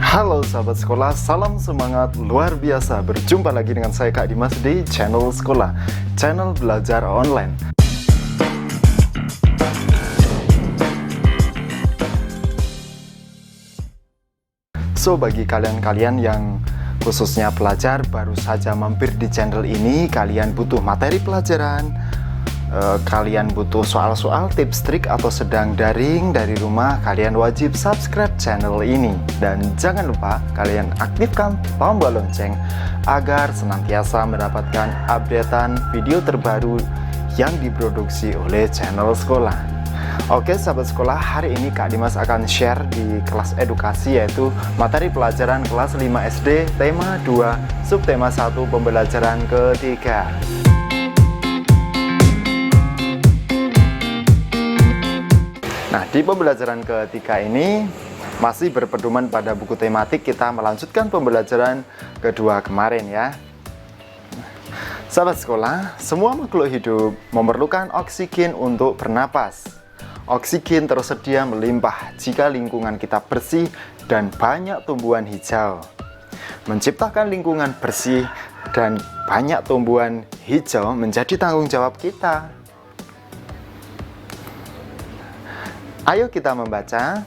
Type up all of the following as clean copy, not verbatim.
Halo sahabat sekolah, salam semangat luar biasa. Berjumpa lagi dengan saya Kak Dimas di channel sekolah, channel belajar online. So, bagi kalian-kalian yang khususnya pelajar baru saja mampir di channel ini, kalian butuh materi pelajaran, kalian butuh soal-soal tips trik atau sedang daring dari rumah, kalian wajib subscribe channel ini. Dan jangan lupa kalian aktifkan tombol lonceng agar senantiasa mendapatkan updatean video terbaru yang diproduksi oleh channel sekolah. Oke sahabat sekolah, hari ini Kak Dimas akan share di kelas edukasi, yaitu materi pelajaran kelas 5 SD tema 2 subtema 1 pembelajaran ketiga. Nah, di pembelajaran ketiga ini masih berpedoman pada buku tematik, kita melanjutkan pembelajaran kedua kemarin ya. Sahabat sekolah, semua makhluk hidup memerlukan oksigen untuk bernapas. Oksigen tersedia melimpah jika lingkungan kita bersih dan banyak tumbuhan hijau. Menciptakan lingkungan bersih dan banyak tumbuhan hijau menjadi tanggung jawab kita. Ayo kita membaca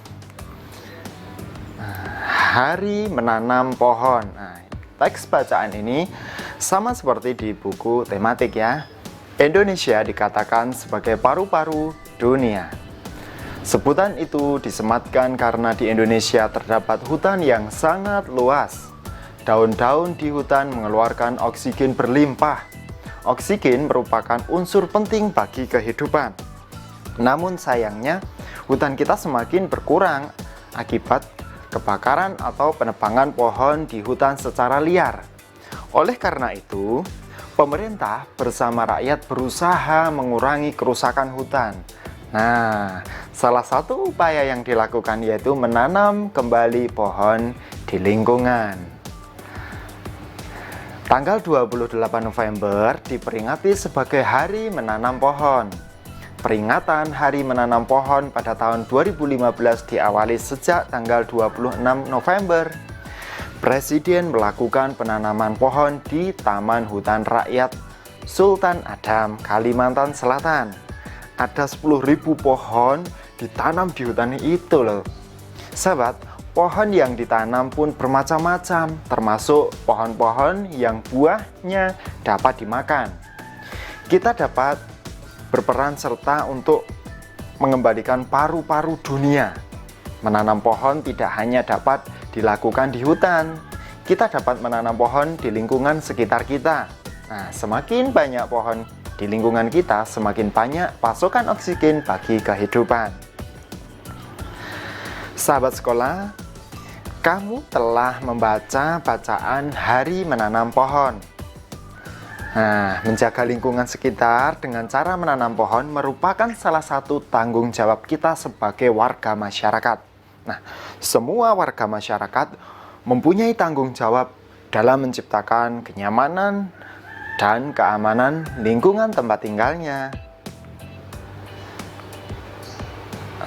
Hari Menanam Pohon. Nah, teks bacaan ini sama seperti di buku tematik ya. Indonesia dikatakan sebagai paru-paru dunia. Sebutan itu disematkan karena di Indonesia terdapat hutan yang sangat luas. Daun-daun di hutan mengeluarkan oksigen berlimpah. Oksigen merupakan unsur penting bagi kehidupan. Namun sayangnya, hutan kita semakin berkurang akibat kebakaran atau penebangan pohon di hutan secara liar. Oleh karena itu, pemerintah bersama rakyat berusaha mengurangi kerusakan hutan. Nah, salah satu upaya yang dilakukan yaitu menanam kembali pohon di lingkungan. Tanggal 28 November diperingati sebagai Hari Menanam Pohon. Peringatan Hari Menanam Pohon pada tahun 2015 diawali sejak tanggal 26 November. Presiden melakukan penanaman pohon di Taman Hutan Rakyat Sultan Adam, Kalimantan Selatan. Ada 10.000 pohon ditanam di hutan itu loh. Sahabat, pohon yang ditanam pun bermacam-macam, termasuk pohon-pohon yang buahnya dapat dimakan. Kita dapat berperan serta untuk mengembalikan paru-paru dunia. Menanam pohon tidak hanya dapat dilakukan di hutan, kita dapat menanam pohon di lingkungan sekitar kita. Nah, semakin banyak pohon di lingkungan kita, semakin banyak pasokan oksigen bagi kehidupan. Sahabat sekolah, kamu telah membaca bacaan Hari Menanam Pohon. Nah, menjaga lingkungan sekitar dengan cara menanam pohon merupakan salah satu tanggung jawab kita sebagai warga masyarakat. Nah, semua warga masyarakat mempunyai tanggung jawab dalam menciptakan kenyamanan dan keamanan lingkungan tempat tinggalnya.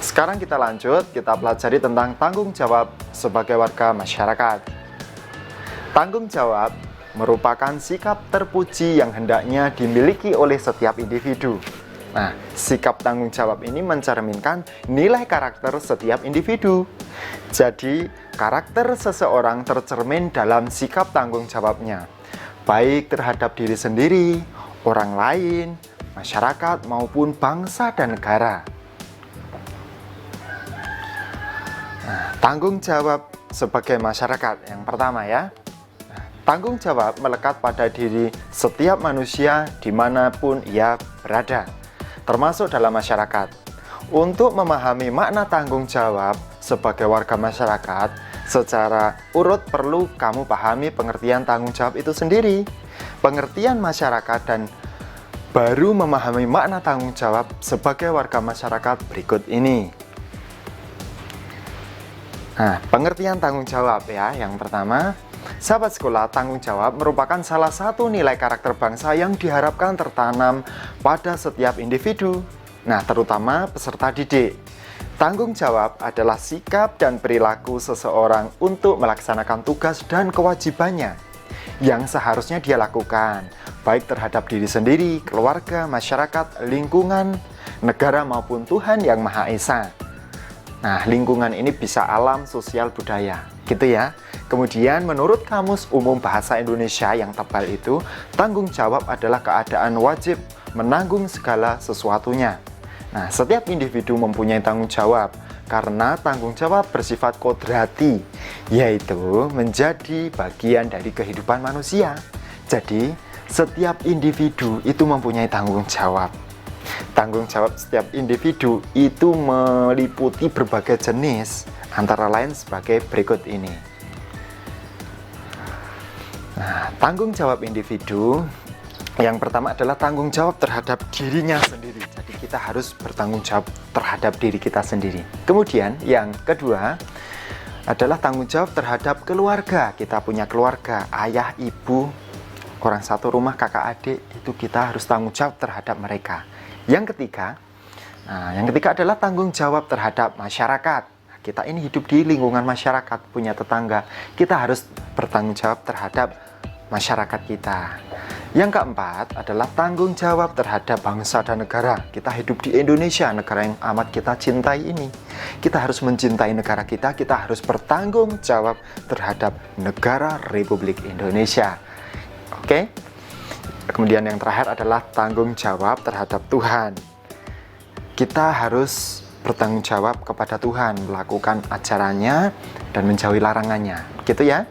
Sekarang kita lanjut, kita pelajari tentang tanggung jawab sebagai warga masyarakat. Tanggung jawab merupakan sikap terpuji yang hendaknya dimiliki oleh setiap individu. Nah, sikap tanggung jawab ini mencerminkan nilai karakter setiap individu. Jadi, karakter seseorang tercermin dalam sikap tanggung jawabnya, baik terhadap diri sendiri, orang lain, masyarakat, maupun bangsa dan negara. Nah, tanggung jawab sebagai masyarakat yang pertama ya. Tanggung jawab melekat pada diri setiap manusia dimanapun ia berada, termasuk dalam masyarakat. Untuk memahami makna tanggung jawab sebagai warga masyarakat, secara urut perlu kamu pahami pengertian tanggung jawab itu sendiri, pengertian masyarakat, dan baru memahami makna tanggung jawab sebagai warga masyarakat berikut ini. Nah, pengertian tanggung jawab ya, yang pertama, sahabat sekolah, tanggung jawab merupakan salah satu nilai karakter bangsa yang diharapkan tertanam pada setiap individu. Nah, terutama peserta didik. Tanggung jawab adalah sikap dan perilaku seseorang untuk melaksanakan tugas dan kewajibannya yang seharusnya dia lakukan, baik terhadap diri sendiri, keluarga, masyarakat, lingkungan, negara maupun Tuhan Yang Maha Esa. Nah, lingkungan ini bisa alam, sosial, budaya, gitu ya. Kemudian menurut Kamus Umum Bahasa Indonesia yang tebal itu, tanggung jawab adalah keadaan wajib menanggung segala sesuatunya. Nah, setiap individu mempunyai tanggung jawab karena tanggung jawab bersifat kodrati, yaitu menjadi bagian dari kehidupan manusia. Jadi, setiap individu itu mempunyai tanggung jawab. Tanggung jawab setiap individu itu meliputi berbagai jenis, antara lain sebagai berikut ini. Nah, tanggung jawab individu yang pertama adalah tanggung jawab terhadap dirinya sendiri. Jadi kita harus bertanggung jawab terhadap diri kita sendiri. Kemudian yang kedua adalah tanggung jawab terhadap keluarga. Kita punya keluarga, ayah, ibu, orang satu rumah, kakak, adik, itu kita harus tanggung jawab terhadap mereka. Yang ketiga adalah tanggung jawab terhadap masyarakat. Kita ini hidup di lingkungan masyarakat, punya tetangga. Kita harus bertanggung jawab terhadap masyarakat kita. Yang keempat adalah tanggung jawab terhadap bangsa dan negara. Kita hidup di Indonesia, negara yang amat kita cintai ini. Kita harus mencintai negara kita, kita harus bertanggung jawab terhadap negara Republik Indonesia. Oke? Kemudian yang terakhir adalah tanggung jawab terhadap Tuhan. Kita harus bertanggung jawab kepada Tuhan, melakukan ajarannya dan menjauhi larangannya. Gitu ya?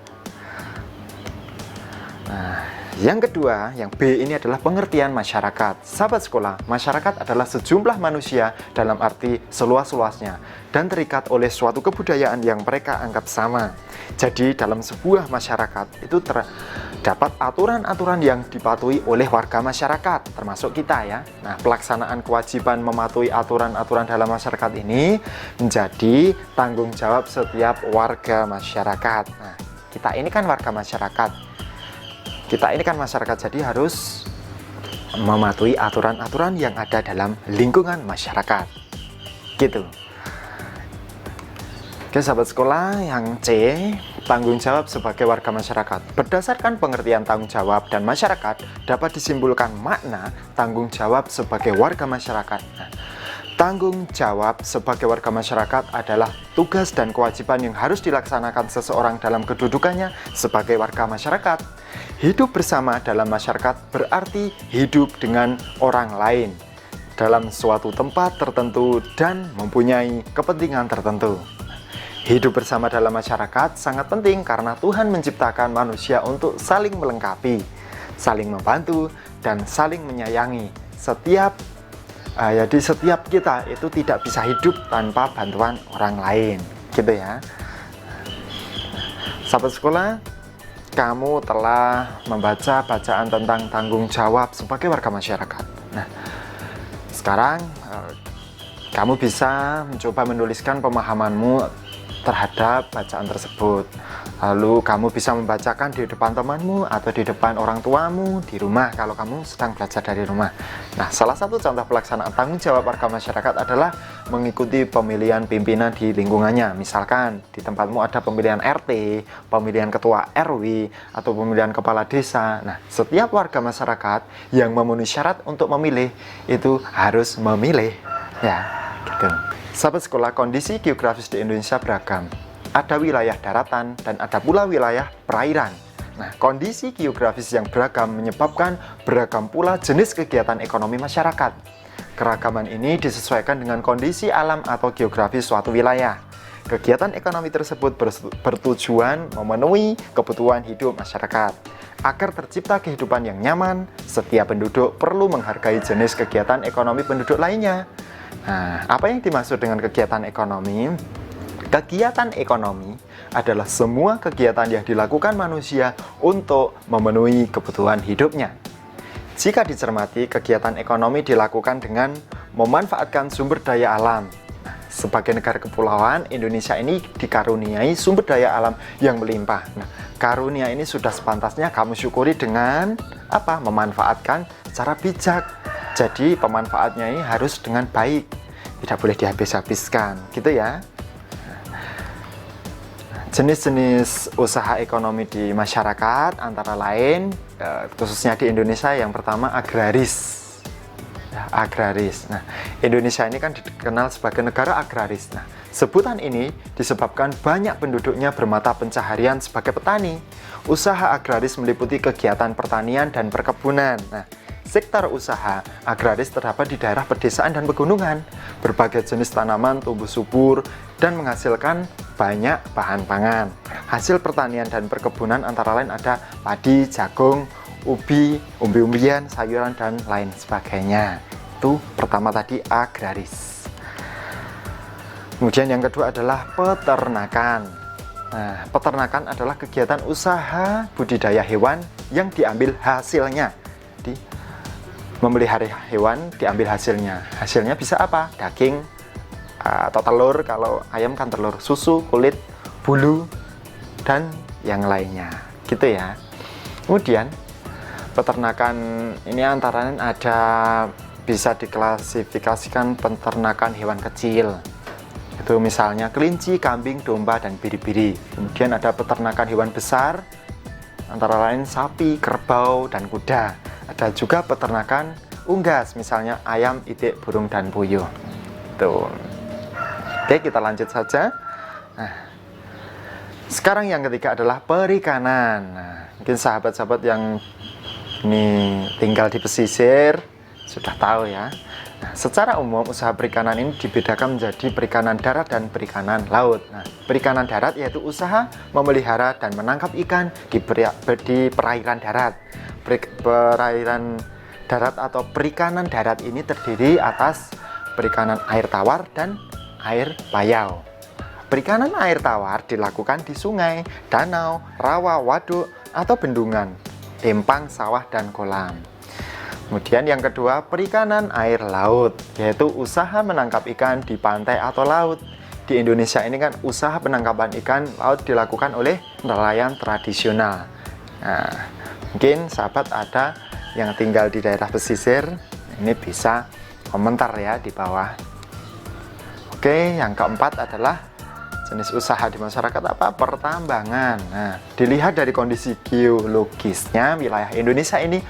Nah, yang kedua, yang B ini adalah pengertian masyarakat. Sahabat sekolah, masyarakat adalah sejumlah manusia dalam arti seluas-luasnya dan terikat oleh suatu kebudayaan yang mereka anggap sama. Jadi dalam sebuah masyarakat itu terdapat aturan-aturan yang dipatuhi oleh warga masyarakat, termasuk kita ya. Nah, pelaksanaan kewajiban mematuhi aturan-aturan dalam masyarakat ini menjadi tanggung jawab setiap warga masyarakat. Nah, kita ini kan warga masyarakat. Kita ini kan masyarakat, jadi harus mematuhi aturan-aturan yang ada dalam lingkungan masyarakat. Gitu. Oke, sahabat sekolah, yang C, tanggung jawab sebagai warga masyarakat. Berdasarkan pengertian tanggung jawab dan masyarakat, dapat disimpulkan makna tanggung jawab sebagai warga masyarakat. Nah, tanggung jawab sebagai warga masyarakat adalah tugas dan kewajiban yang harus dilaksanakan seseorang dalam kedudukannya sebagai warga masyarakat. Hidup bersama dalam masyarakat berarti hidup dengan orang lain dalam suatu tempat tertentu dan mempunyai kepentingan tertentu. Hidup bersama dalam masyarakat sangat penting karena Tuhan menciptakan manusia untuk saling melengkapi, saling membantu, dan saling menyayangi. Jadi setiap kita itu tidak bisa hidup tanpa bantuan orang lain, gitu ya. Sahabat sekolah, kamu telah membaca bacaan tentang tanggung jawab sebagai warga masyarakat. Nah, sekarang kamu bisa mencoba menuliskan pemahamanmu terhadap bacaan tersebut. Lalu kamu bisa membacakan di depan temanmu atau di depan orang tuamu di rumah kalau kamu sedang belajar dari rumah. Nah, salah satu contoh pelaksanaan tanggung jawab warga masyarakat adalah mengikuti pemilihan pimpinan di lingkungannya. Misalkan di tempatmu ada pemilihan RT, pemilihan ketua RW, atau pemilihan kepala desa. Nah, setiap warga masyarakat yang memenuhi syarat untuk memilih itu harus memilih. Ya, gitu. Sahabat sekolah, kondisi geografis di Indonesia beragam. Ada wilayah daratan dan ada pula wilayah perairan. Nah, kondisi geografis yang beragam menyebabkan beragam pula jenis kegiatan ekonomi masyarakat. Keragaman ini disesuaikan dengan kondisi alam atau geografis suatu wilayah. Kegiatan ekonomi tersebut bertujuan memenuhi kebutuhan hidup masyarakat. Agar tercipta kehidupan yang nyaman, setiap penduduk perlu menghargai jenis kegiatan ekonomi penduduk lainnya. Nah, apa yang dimaksud dengan kegiatan ekonomi? Kegiatan ekonomi adalah semua kegiatan yang dilakukan manusia untuk memenuhi kebutuhan hidupnya. Jika dicermati, kegiatan ekonomi dilakukan dengan memanfaatkan sumber daya alam. Sebagai negara kepulauan, Indonesia ini dikaruniai sumber daya alam yang melimpah. Nah, karunia ini sudah sepantasnya kamu syukuri dengan apa? Memanfaatkan secara bijak. Jadi pemanfaatnya ini harus dengan baik. tidak boleh dihabis-habiskan, gitu ya. Jenis-jenis usaha ekonomi di masyarakat antara lain, khususnya di Indonesia, yang pertama agraris. Agraris. Nah, Indonesia ini kan dikenal sebagai negara agraris. Nah, sebutan ini disebabkan banyak penduduknya bermata pencaharian sebagai petani. Usaha agraris meliputi kegiatan pertanian dan perkebunan. Nah, sektor usaha agraris terdapat di daerah pedesaan dan pegunungan. Berbagai jenis tanaman tumbuh subur dan menghasilkan banyak bahan pangan. Hasil pertanian dan perkebunan antara lain ada padi, jagung, ubi, umbi-umbian, sayuran, dan lain sebagainya. Itu pertama tadi agraris. Kemudian yang kedua adalah peternakan. Nah, peternakan adalah kegiatan usaha budidaya hewan yang diambil hasilnya. Jadi, memelihara hewan diambil hasilnya. Hasilnya bisa apa? Daging atau telur, kalau ayam kan telur, susu, kulit, bulu, dan yang lainnya. Gitu ya. Kemudian peternakan ini antara lain ada, bisa diklasifikasikan peternakan hewan kecil. Itu misalnya kelinci, kambing, domba, dan biri-biri. Kemudian ada peternakan hewan besar, antara lain sapi, kerbau, dan kuda. Ada juga peternakan unggas, misalnya ayam, itik, burung, dan puyuh. Tuh. Oke, kita lanjut saja. Nah, sekarang yang ketiga adalah perikanan. Nah, mungkin sahabat-sahabat yang ini tinggal di pesisir sudah tahu ya. Nah, secara umum usaha perikanan ini dibedakan menjadi perikanan darat dan perikanan laut. Nah, perikanan darat yaitu usaha memelihara dan menangkap ikan di perairan darat. Perairan darat atau perikanan darat ini terdiri atas perikanan air tawar dan air payau. Perikanan air tawar dilakukan di sungai, danau, rawa, waduk, atau bendungan, empang, sawah, dan kolam. Kemudian yang kedua, perikanan air laut, yaitu usaha menangkap ikan di pantai atau laut. Di Indonesia ini kan usaha penangkapan ikan laut dilakukan oleh nelayan tradisional. Nah, mungkin sahabat ada yang tinggal di daerah pesisir, ini bisa komentar ya di bawah. Oke, yang keempat adalah jenis usaha di masyarakat apa? Pertambangan. Nah, dilihat dari kondisi geologisnya, wilayah Indonesia ini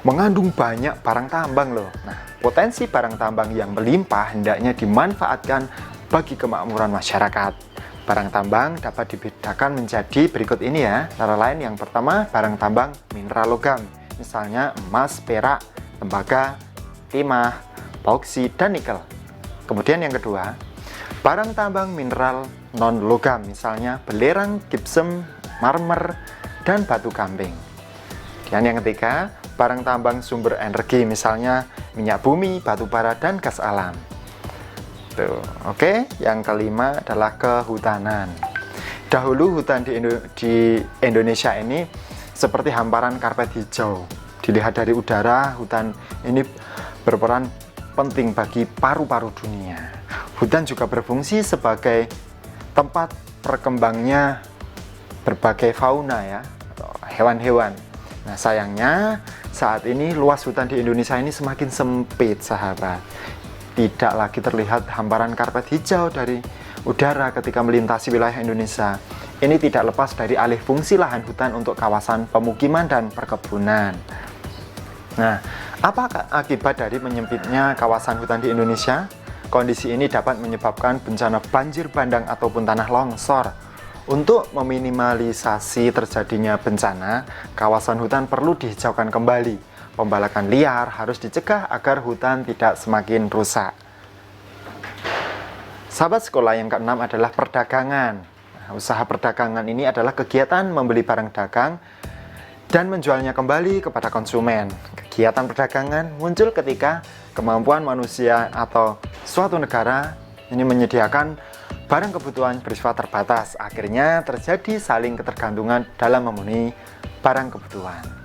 mengandung banyak barang tambang loh. Nah, potensi barang tambang yang melimpah hendaknya dimanfaatkan bagi kemakmuran masyarakat. Barang tambang dapat dibedakan menjadi berikut ini ya. Antara lain yang pertama, barang tambang mineral logam. Misalnya emas, perak, tembaga, timah, bauksit, dan nikel. Kemudian yang kedua, barang tambang mineral non-logam, misalnya belerang, gypsum, marmer, dan batu gamping. Dan yang ketiga, barang tambang sumber energi, misalnya minyak bumi, batu bara, dan gas alam. Tuh, oke. Yang kelima adalah kehutanan. Dahulu hutan di Indonesia ini seperti hamparan karpet hijau. Dilihat dari udara, hutan ini berperan penting bagi paru-paru dunia. Hutan juga berfungsi sebagai tempat berkembangnya berbagai fauna ya, atau hewan-hewan. Nah, sayangnya saat ini luas hutan di Indonesia ini semakin sempit, sahabat. Tidak lagi terlihat hamparan karpet hijau dari udara ketika melintasi wilayah Indonesia. Ini tidak lepas dari alih fungsi lahan hutan untuk kawasan pemukiman dan perkebunan. Nah, apa akibat dari menyempitnya kawasan hutan di Indonesia? Kondisi ini dapat menyebabkan bencana banjir bandang ataupun tanah longsor. Untuk meminimalisasi terjadinya bencana, kawasan hutan perlu dihijaukan kembali. Pembalakan liar harus dicegah agar hutan tidak semakin rusak. Sahabat sekolah, yang keenam adalah perdagangan. Nah, usaha perdagangan ini adalah kegiatan membeli barang dagang dan menjualnya kembali kepada konsumen. Kegiatan perdagangan muncul ketika kemampuan manusia atau suatu negara ini menyediakan barang kebutuhan bersifat terbatas. Akhirnya terjadi saling ketergantungan dalam memenuhi barang kebutuhan.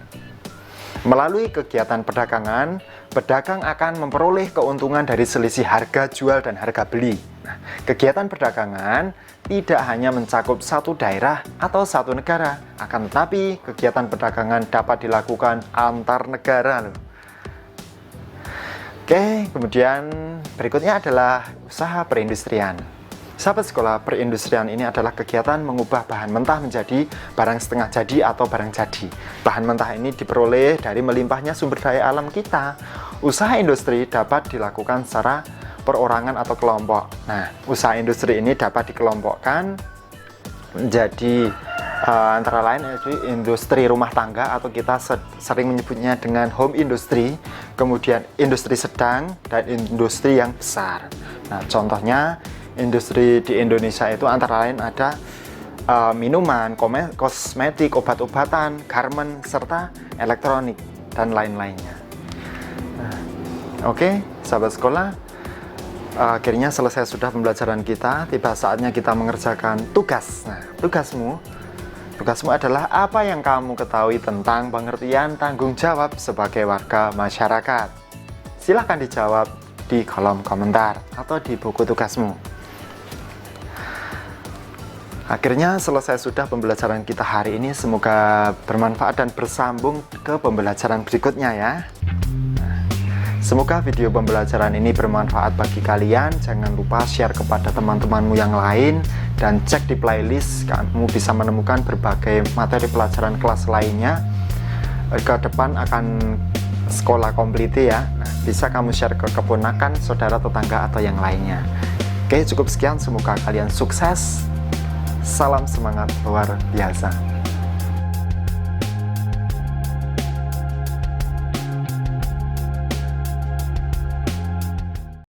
Melalui kegiatan perdagangan, pedagang akan memperoleh keuntungan dari selisih harga jual dan harga beli. Nah, kegiatan perdagangan tidak hanya mencakup satu daerah atau satu negara, akan tetapi kegiatan perdagangan dapat dilakukan antar negara loh. Oke, kemudian Berikutnya adalah usaha perindustrian. Sahabat sekolah, perindustrian ini adalah kegiatan mengubah bahan mentah menjadi barang setengah jadi atau barang jadi. Bahan mentah ini diperoleh dari melimpahnya sumber daya alam kita. Usaha industri dapat dilakukan secara perorangan atau kelompok. Nah, usaha industri ini dapat dikelompokkan menjadi antara lain industri rumah tangga atau kita sering menyebutnya dengan home industry, kemudian industri sedang, dan industri yang besar. Nah, contohnya industri di Indonesia itu antara lain ada minuman, kosmetik, obat-obatan, garmen, serta elektronik, dan lain-lainnya. Oke, sahabat sekolah, akhirnya selesai sudah pembelajaran kita. Tiba saatnya kita mengerjakan tugas. Nah, tugasmu adalah apa yang kamu ketahui tentang pengertian tanggung jawab sebagai warga masyarakat. Silahkan dijawab di kolom komentar atau di buku tugasmu. Akhirnya selesai sudah pembelajaran kita hari ini. Semoga bermanfaat dan bersambung ke pembelajaran berikutnya ya. Semoga video pembelajaran ini bermanfaat bagi kalian. Jangan lupa share kepada teman-temanmu yang lain dan cek di playlist. Kamu bisa menemukan berbagai materi pelajaran kelas lainnya. Ke depan akan sekolah komplit ya. Nah, bisa kamu share ke keponakan, saudara, tetangga, atau yang lainnya. Oke, cukup sekian. Semoga kalian sukses. Salam semangat luar biasa.